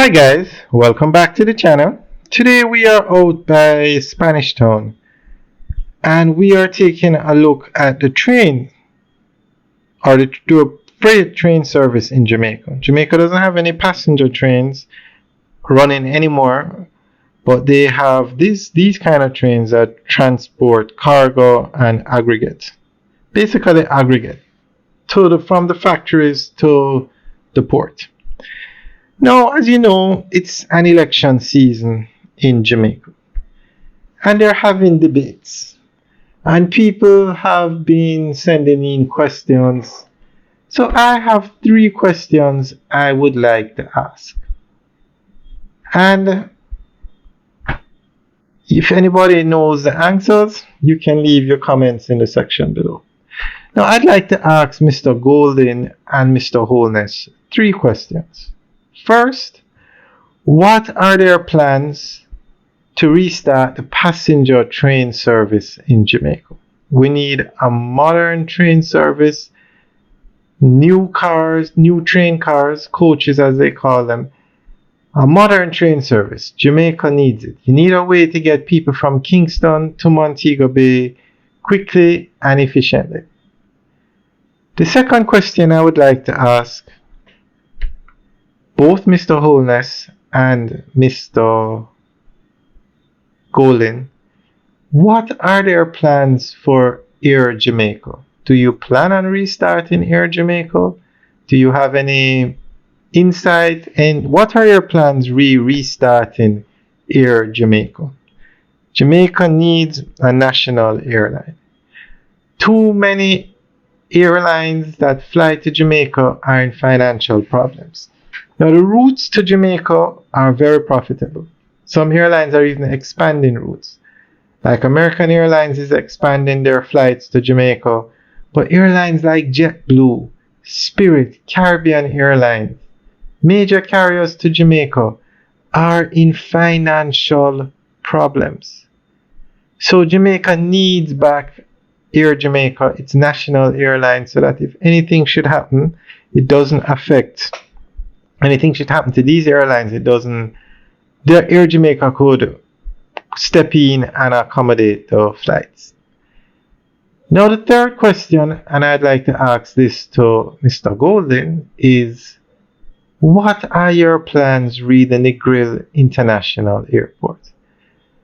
Hi guys, welcome back to the channel. Today we are out by Spanish Town and we are taking a look at the train or the freight train service in Jamaica. Jamaica doesn't have any passenger trains running anymore, but they have these kind of trains that transport cargo and aggregate. Basically aggregate from the factories to the port. Now, as you know, it's an election season in Jamaica, and they're having debates, and people have been sending in questions. So, I have 3 questions I would like to ask. And if anybody knows the answers, you can leave your comments in the section below. Now, I'd like to ask Mr. Golden and Mr. Holness 3 questions. First, what are their plans to restart the passenger train service in Jamaica? We need a modern train service, new cars, new train cars, coaches as they call them, a modern train service. Jamaica needs it. You need a way to get people from Kingston to Montego Bay quickly and efficiently. The second question I would like to ask both Mr. Holness and Mr. Golden, what are their plans for Air Jamaica? Do you plan on restarting Air Jamaica? Do you have any insight? And what are your plans restarting Air Jamaica? Jamaica needs a national airline. Too many airlines that fly to Jamaica are in financial problems. Now, the routes to Jamaica are very profitable. Some airlines are even expanding routes. Like American Airlines is expanding their flights to Jamaica, but airlines like JetBlue, Spirit, Caribbean Airlines, major carriers to Jamaica, are in financial problems. So Jamaica needs back Air Jamaica, its national airline, so that if anything should happen, it doesn't affect anything should happen to these airlines, the Air Jamaica could step in and accommodate the flights. Now, the third question, and I'd like to ask this to Mr. Golden, is what are your plans re the Negril International Airport?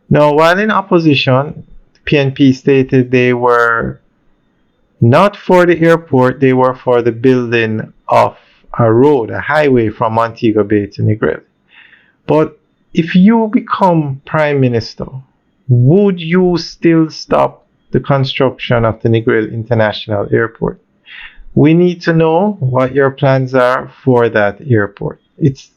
Now, while in opposition, PNP stated they were not for the airport, they were for the building of a road, a highway from Montego Bay to Negril. But if you become Prime Minister, would you still stop the construction of the Negril International Airport? We need to know what your plans are for that airport. It's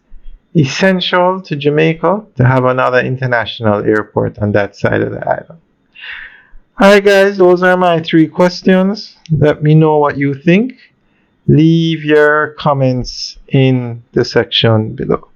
essential to Jamaica to have another international airport on that side of the island. Alright guys, those are my 3 questions. Let me know what you think. Leave your comments in the section below.